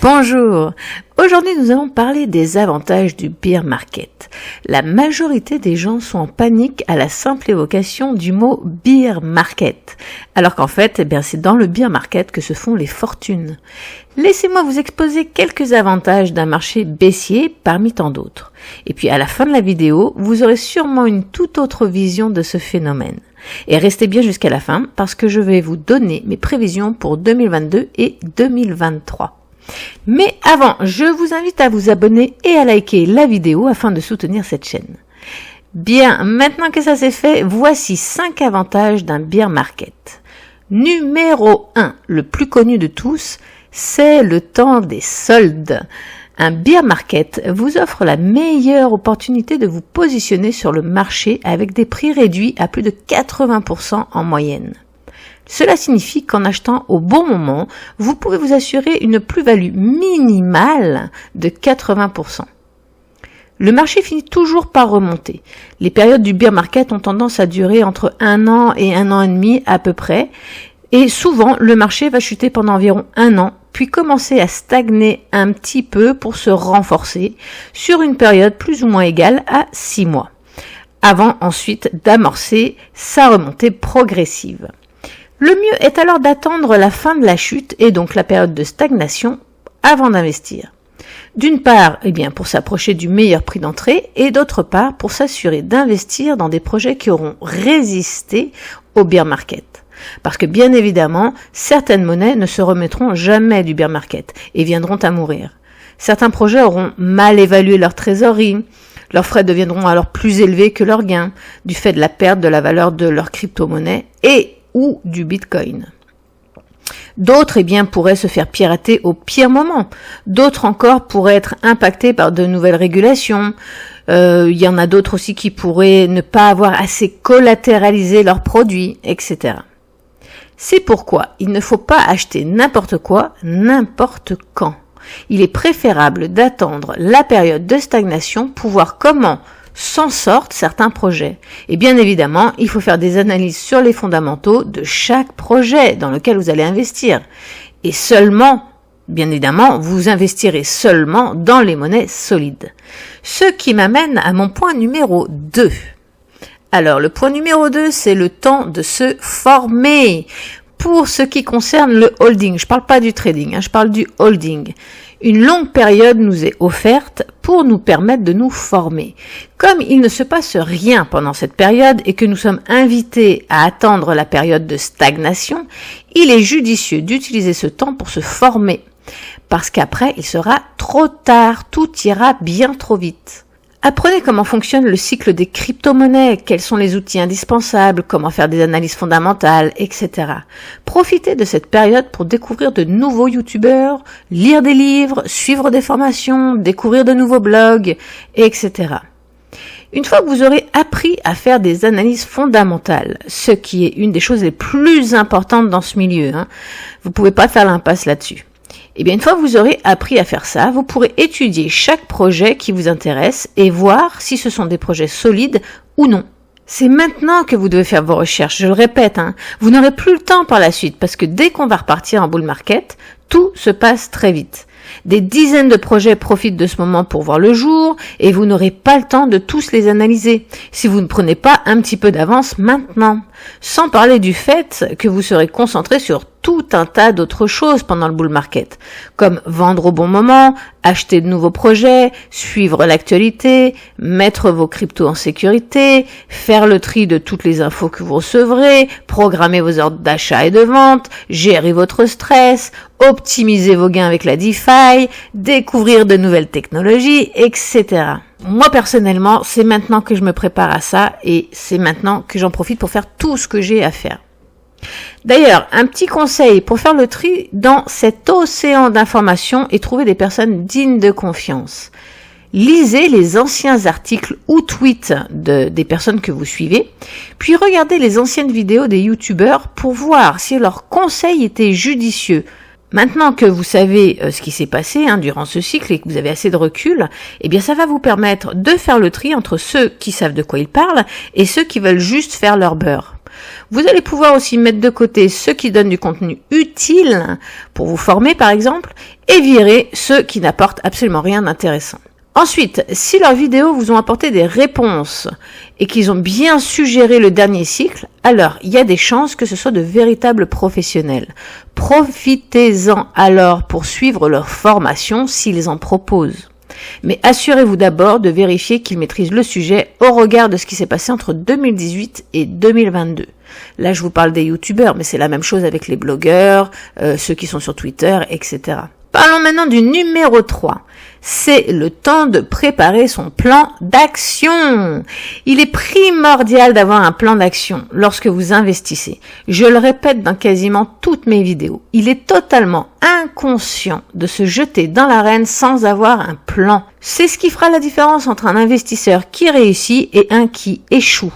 Bonjour. Aujourd'hui, nous allons parler des avantages du beer market. La majorité des gens sont en panique à la simple évocation du mot beer market. Alors qu'en fait, c'est dans le beer market que se font les fortunes. Laissez-moi vous exposer quelques avantages d'un marché baissier parmi tant d'autres. Et puis à la fin de la vidéo, vous aurez sûrement une toute autre vision de ce phénomène. Et restez bien jusqu'à la fin parce que je vais vous donner mes prévisions pour 2022 et 2023. Mais avant, je vous invite à vous abonner et à liker la vidéo afin de soutenir cette chaîne. Bien, maintenant que ça c'est fait, voici 5 avantages d'un beer market. Numéro 1, le plus connu de tous, c'est le temps des soldes. Un beer market vous offre la meilleure opportunité de vous positionner sur le marché avec des prix réduits à plus de 80% en moyenne. Cela signifie qu'en achetant au bon moment, vous pouvez vous assurer une plus-value minimale de 80%. Le marché finit toujours par remonter. Les périodes du beer market ont tendance à durer entre 1 an et 1 an et demi à peu près, et souvent le marché va chuter pendant environ 1 an, puis commencer à stagner un petit peu pour se renforcer sur une période plus ou moins égale à 6 mois, avant ensuite d'amorcer sa remontée progressive. Le mieux est alors d'attendre la fin de la chute et donc la période de stagnation avant d'investir. D'une part, pour s'approcher du meilleur prix d'entrée et d'autre part pour s'assurer d'investir dans des projets qui auront résisté au beer market. Parce que bien évidemment, certaines monnaies ne se remettront jamais du beer market et viendront à mourir. Certains projets auront mal évalué leur trésorerie, leurs frais deviendront alors plus élevés que leurs gains du fait de la perte de la valeur de leur crypto-monnaie ou du bitcoin. D'autres, pourraient se faire pirater au pire moment. D'autres encore pourraient être impactés par de nouvelles régulations. Il y en a d'autres aussi qui pourraient ne pas avoir assez collatéralisé leurs produits, etc. C'est pourquoi il ne faut pas acheter n'importe quoi, n'importe quand. Il est préférable d'attendre la période de stagnation pour voir comment s'en sortent certains projets. Et bien évidemment, il faut faire des analyses sur les fondamentaux de chaque projet dans lequel vous allez investir. Et seulement, bien évidemment, vous investirez seulement dans les monnaies solides. Ce qui m'amène à mon point numéro 2. Alors, le point numéro 2, c'est le temps de se former. Pour ce qui concerne le holding, je parle pas du trading, je parle du holding. Une longue période nous est offerte pour nous permettre de nous former. Comme il ne se passe rien pendant cette période et que nous sommes invités à attendre la période de stagnation, il est judicieux d'utiliser ce temps pour se former. Parce qu'après, il sera trop tard, tout ira bien trop vite. Apprenez comment fonctionne le cycle des crypto-monnaies, quels sont les outils indispensables, comment faire des analyses fondamentales, etc. Profitez de cette période pour découvrir de nouveaux youtubeurs, lire des livres, suivre des formations, découvrir de nouveaux blogs, etc. Une fois que vous aurez appris à faire des analyses fondamentales, ce qui est une des choses les plus importantes dans ce milieu, vous pouvez pas faire l'impasse là-dessus. Une fois que vous aurez appris à faire ça, vous pourrez étudier chaque projet qui vous intéresse et voir si ce sont des projets solides ou non. C'est maintenant que vous devez faire vos recherches, je le répète, vous n'aurez plus le temps par la suite parce que dès qu'on va repartir en bull market, tout se passe très vite. Des dizaines de projets profitent de ce moment pour voir le jour et vous n'aurez pas le temps de tous les analyser si vous ne prenez pas un petit peu d'avance maintenant. Sans parler du fait que vous serez concentré sur tout un tas d'autres choses pendant le bull market, comme vendre au bon moment, acheter de nouveaux projets, suivre l'actualité, mettre vos cryptos en sécurité, faire le tri de toutes les infos que vous recevrez, programmer vos ordres d'achat et de vente, gérer votre stress, optimiser vos gains avec la DeFi, découvrir de nouvelles technologies, etc. Moi, personnellement, c'est maintenant que je me prépare à ça et c'est maintenant que j'en profite pour faire tout ce que j'ai à faire. D'ailleurs, un petit conseil pour faire le tri dans cet océan d'informations et trouver des personnes dignes de confiance. Lisez les anciens articles ou tweets des personnes que vous suivez, puis regardez les anciennes vidéos des youtubeurs pour voir si leurs conseils étaient judicieux. Maintenant que vous savez ce qui s'est passé durant ce cycle et que vous avez assez de recul, ça va vous permettre de faire le tri entre ceux qui savent de quoi ils parlent et ceux qui veulent juste faire leur beurre. Vous allez pouvoir aussi mettre de côté ceux qui donnent du contenu utile pour vous former par exemple et virer ceux qui n'apportent absolument rien d'intéressant. Ensuite, si leurs vidéos vous ont apporté des réponses et qu'ils ont bien suggéré le dernier cycle, alors il y a des chances que ce soit de véritables professionnels. Profitez-en alors pour suivre leur formation s'ils en proposent. Mais assurez-vous d'abord de vérifier qu'ils maîtrisent le sujet au regard de ce qui s'est passé entre 2018 et 2022. Là, je vous parle des youtubeurs, mais c'est la même chose avec les blogueurs, ceux qui sont sur Twitter, etc. Parlons maintenant du numéro 3. C'est le temps de préparer son plan d'action. Il est primordial d'avoir un plan d'action lorsque vous investissez. Je le répète dans quasiment toutes mes vidéos. Il est totalement inconscient de se jeter dans l'arène sans avoir un plan. C'est ce qui fera la différence entre un investisseur qui réussit et un qui échoue.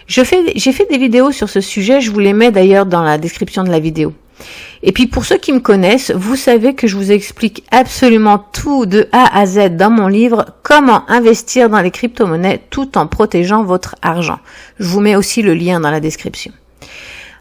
J'ai fait des vidéos sur ce sujet, je vous les mets d'ailleurs dans la description de la vidéo. Et puis pour ceux qui me connaissent, vous savez que je vous explique absolument tout de A à Z dans mon livre « Comment investir dans les crypto-monnaies tout en protégeant votre argent ». Je vous mets aussi le lien dans la description.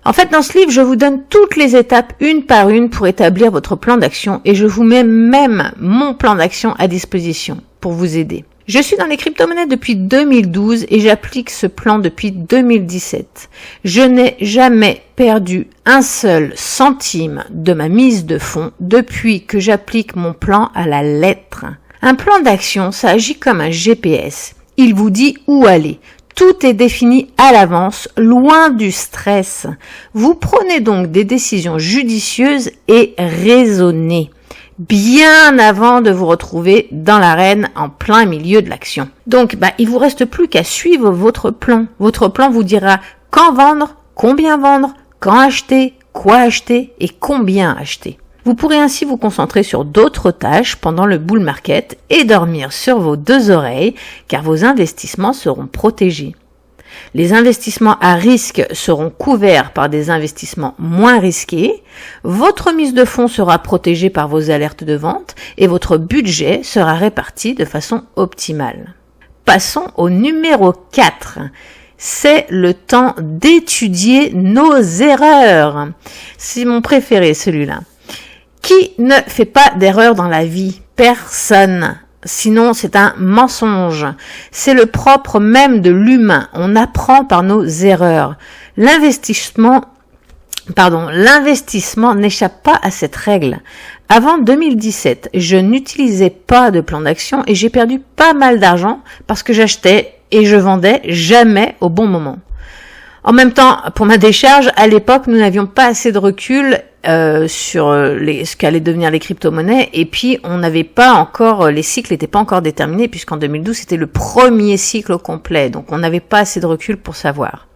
En fait, dans ce livre, je vous donne toutes les étapes une par une pour établir votre plan d'action et je vous mets même mon plan d'action à disposition pour vous aider. Je suis dans les crypto-monnaies depuis 2012 et j'applique ce plan depuis 2017. Je n'ai jamais perdu un seul centime de ma mise de fonds depuis que j'applique mon plan à la lettre. Un plan d'action, ça agit comme un GPS. Il vous dit où aller. Tout est défini à l'avance, loin du stress. Vous prenez donc des décisions judicieuses et raisonnées, bien avant de vous retrouver dans l'arène en plein milieu de l'action. Donc, il vous reste plus qu'à suivre votre plan. Votre plan vous dira quand vendre, combien vendre, quand acheter, quoi acheter et combien acheter. Vous pourrez ainsi vous concentrer sur d'autres tâches pendant le bull market et dormir sur vos deux oreilles car vos investissements seront protégés. Les investissements à risque seront couverts par des investissements moins risqués, votre mise de fonds sera protégée par vos alertes de vente et votre budget sera réparti de façon optimale. Passons au numéro 4. C'est le temps d'étudier nos erreurs. C'est mon préféré celui-là. Qui ne fait pas d'erreur dans la vie? Personne. Sinon, c'est un mensonge. C'est le propre même de l'humain. On apprend par nos erreurs. L'investissement n'échappe pas à cette règle. Avant 2017, je n'utilisais pas de plan d'action et j'ai perdu pas mal d'argent parce que j'achetais et je vendais jamais au bon moment. En même temps, pour ma décharge, à l'époque, nous n'avions pas assez de recul sur ce qu'allaient devenir les crypto-monnaies et puis on n'avait pas encore, les cycles n'étaient pas encore déterminés puisqu'en 2012 c'était le premier cycle au complet, donc on n'avait pas assez de recul pour savoir.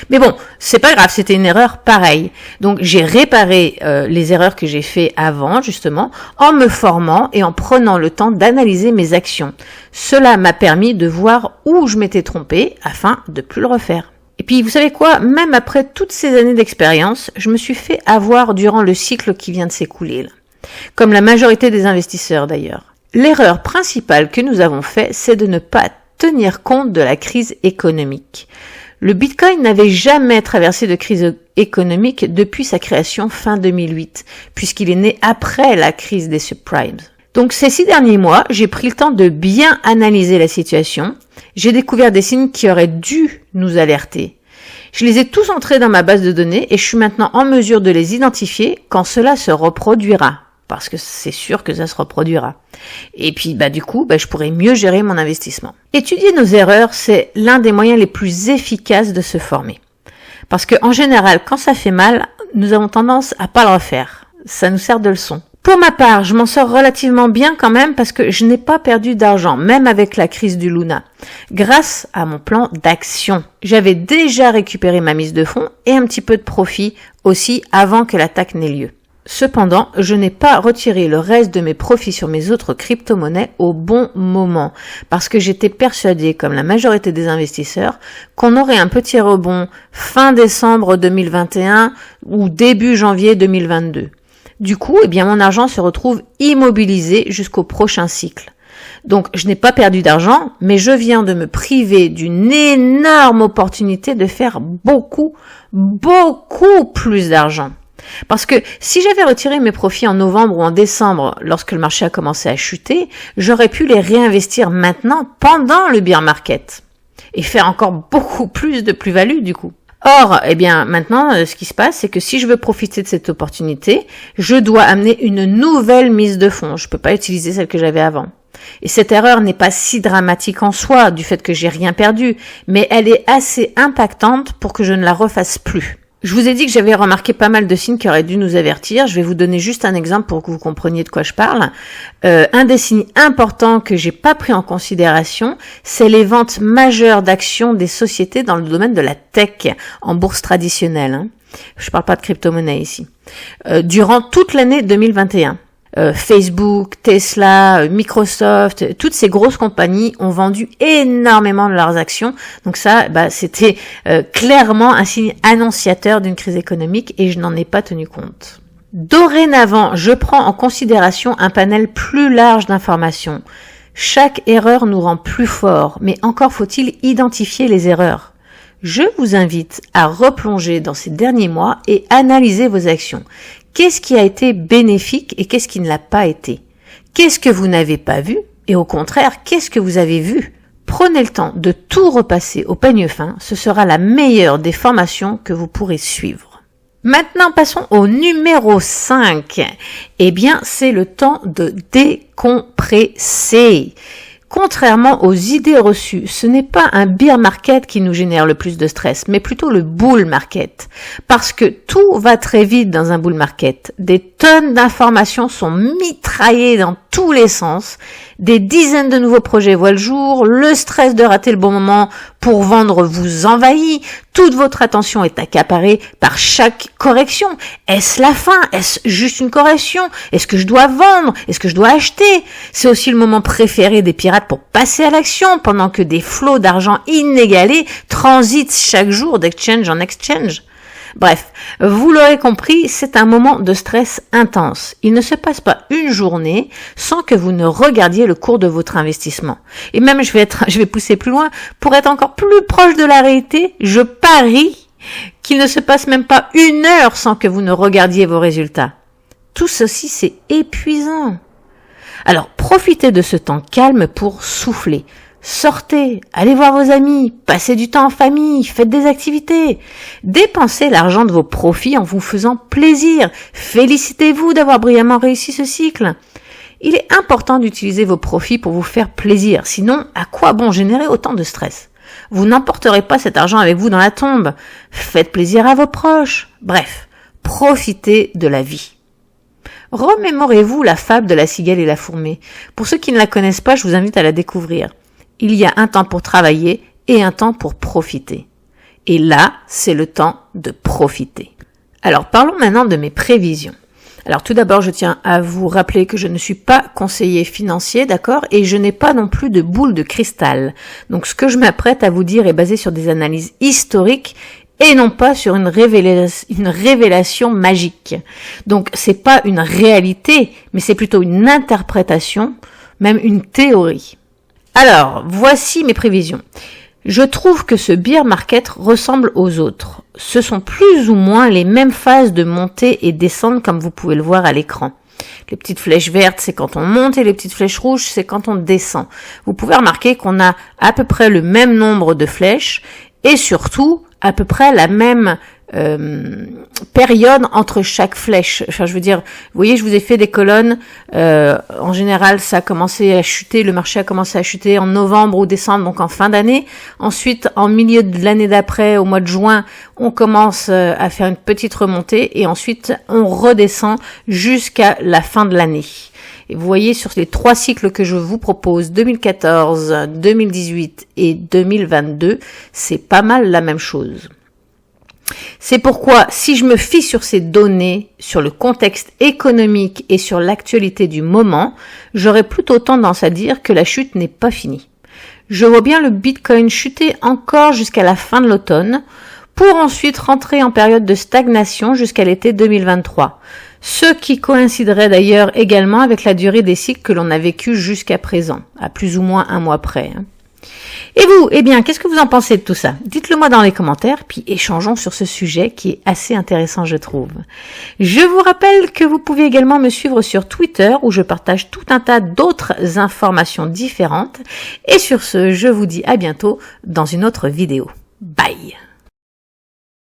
Mais bon, c'est pas grave, c'était une erreur pareille. Donc j'ai réparé les erreurs que j'ai fait avant justement en me formant et en prenant le temps d'analyser mes actions. Cela m'a permis de voir où je m'étais trompé afin de plus le refaire. Et puis, vous savez quoi, même après toutes ces années d'expérience, je me suis fait avoir durant le cycle qui vient de s'écouler, là. Comme la majorité des investisseurs d'ailleurs. L'erreur principale que nous avons faite, c'est de ne pas tenir compte de la crise économique. Le Bitcoin n'avait jamais traversé de crise économique depuis sa création fin 2008, puisqu'il est né après la crise des subprimes. Donc ces 6 derniers mois, j'ai pris le temps de bien analyser la situation. J'ai découvert des signes qui auraient dû nous alerter. Je les ai tous entrés dans ma base de données et je suis maintenant en mesure de les identifier quand cela se reproduira. Parce que c'est sûr que ça se reproduira. Et puis du coup, je pourrai mieux gérer mon investissement. Étudier nos erreurs, c'est l'un des moyens les plus efficaces de se former. Parce que en général, quand ça fait mal, nous avons tendance à pas le refaire. Ça nous sert de leçon. Pour ma part, je m'en sors relativement bien quand même parce que je n'ai pas perdu d'argent, même avec la crise du Luna. Grâce à mon plan d'action. J'avais déjà récupéré ma mise de fonds et un petit peu de profit aussi avant que l'attaque n'ait lieu. Cependant, je n'ai pas retiré le reste de mes profits sur mes autres crypto-monnaies au bon moment parce que j'étais persuadée, comme la majorité des investisseurs, qu'on aurait un petit rebond fin décembre 2021 ou début janvier 2022. Du coup, mon argent se retrouve immobilisé jusqu'au prochain cycle. Donc, je n'ai pas perdu d'argent, mais je viens de me priver d'une énorme opportunité de faire beaucoup plus d'argent. Parce que si j'avais retiré mes profits en novembre ou en décembre, lorsque le marché a commencé à chuter, j'aurais pu les réinvestir maintenant pendant le bear market et faire encore beaucoup plus de plus-value du coup. Or, eh bien, maintenant, ce qui se passe, c'est que si je veux profiter de cette opportunité, je dois amener une nouvelle mise de fonds. Je peux pas utiliser celle que j'avais avant. Et cette erreur n'est pas si dramatique en soi, du fait que j'ai rien perdu, mais elle est assez impactante pour que je ne la refasse plus. Je vous ai dit que j'avais remarqué pas mal de signes qui auraient dû nous avertir. Je vais vous donner juste un exemple pour que vous compreniez de quoi je parle. Un des signes importants que j'ai pas pris en considération, c'est les ventes majeures d'actions des sociétés dans le domaine de la tech en bourse traditionnelle. Je parle pas de crypto-monnaie ici. Durant toute l'année 2021. Facebook, Tesla, Microsoft, toutes ces grosses compagnies ont vendu énormément de leurs actions. Donc ça, c'était clairement un signe annonciateur d'une crise économique et je n'en ai pas tenu compte. Dorénavant, je prends en considération un panel plus large d'informations. Chaque erreur nous rend plus forts, mais encore faut-il identifier les erreurs. Je vous invite à replonger dans ces derniers mois et analyser vos actions. Qu'est-ce qui a été bénéfique et qu'est-ce qui ne l'a pas été? Qu'est-ce que vous n'avez pas vu? Et au contraire, qu'est-ce que vous avez vu? Prenez le temps de tout repasser au peigne fin, ce sera la meilleure des formations que vous pourrez suivre. Maintenant, passons au numéro 5. Eh bien, c'est le temps de décompresser. Contrairement aux idées reçues, ce n'est pas un bear market qui nous génère le plus de stress, mais plutôt le bull market. Parce que tout va très vite dans un bull market. Des tonnes d'informations sont mitraillées dans tous les sens. Des dizaines de nouveaux projets voient le jour. Le stress de rater le bon moment pour vendre vous envahit. Toute votre attention est accaparée par chaque correction. Est-ce la fin? Est-ce juste une correction? Est-ce que je dois vendre? Est-ce que je dois acheter? C'est aussi le moment préféré des pirates pour passer à l'action pendant que des flots d'argent inégalés transitent chaque jour d'exchange en exchange. Bref, vous l'aurez compris, c'est un moment de stress intense. Il ne se passe pas une journée sans que vous ne regardiez le cours de votre investissement. Et même, je vais pousser plus loin, pour être encore plus proche de la réalité, je parie qu'il ne se passe même pas une heure sans que vous ne regardiez vos résultats. Tout ceci, c'est épuisant. Alors, profitez de ce temps calme pour souffler. Sortez, allez voir vos amis, passez du temps en famille, faites des activités. Dépensez l'argent de vos profits en vous faisant plaisir. Félicitez-vous d'avoir brillamment réussi ce cycle. Il est important d'utiliser vos profits pour vous faire plaisir. Sinon, à quoi bon générer autant de stress? Vous n'emporterez pas cet argent avec vous dans la tombe. Faites plaisir à vos proches. Bref, profitez de la vie. Remémorez-vous la fable de la cigale et la fourmi. Pour ceux qui ne la connaissent pas, je vous invite à la découvrir. Il y a un temps pour travailler et un temps pour profiter. Et là, c'est le temps de profiter. Alors, parlons maintenant de mes prévisions. Alors, tout d'abord, je tiens à vous rappeler que je ne suis pas conseiller financier, d'accord, et je n'ai pas non plus de boule de cristal. Donc, ce que je m'apprête à vous dire est basé sur des analyses historiques et non pas sur une révélation magique. Donc, c'est pas une réalité, mais c'est plutôt une interprétation, même une théorie. Alors, voici mes prévisions. Je trouve que ce bear market ressemble aux autres. Ce sont plus ou moins les mêmes phases de montée et descente comme vous pouvez le voir à l'écran. Les petites flèches vertes, c'est quand on monte et les petites flèches rouges, c'est quand on descend. Vous pouvez remarquer qu'on a à peu près le même nombre de flèches et surtout à peu près la même période entre chaque flèche. Enfin, je veux dire, vous voyez, je vous ai fait des colonnes. En général, ça a commencé à chuter, le marché a commencé à chuter en novembre ou décembre, donc en fin d'année. Ensuite, en milieu de l'année d'après, au mois de juin, on commence à faire une petite remontée et ensuite, on redescend jusqu'à la fin de l'année. Et vous voyez, sur les 3 cycles que je vous propose, 2014, 2018 et 2022, c'est pas mal la même chose. C'est pourquoi, si je me fie sur ces données, sur le contexte économique et sur l'actualité du moment, j'aurais plutôt tendance à dire que la chute n'est pas finie. Je vois bien le Bitcoin chuter encore jusqu'à la fin de l'automne, pour ensuite rentrer en période de stagnation jusqu'à l'été 2023. ce qui coïnciderait d'ailleurs également avec la durée des cycles que l'on a vécu jusqu'à présent, à plus ou moins un mois près. Et vous, eh bien, qu'est-ce que vous en pensez de tout ça? Dites-le moi dans les commentaires, puis échangeons sur ce sujet qui est assez intéressant, je trouve. Je vous rappelle que vous pouvez également me suivre sur Twitter, où je partage tout un tas d'autres informations différentes. Et sur ce, je vous dis à bientôt dans une autre vidéo. Bye!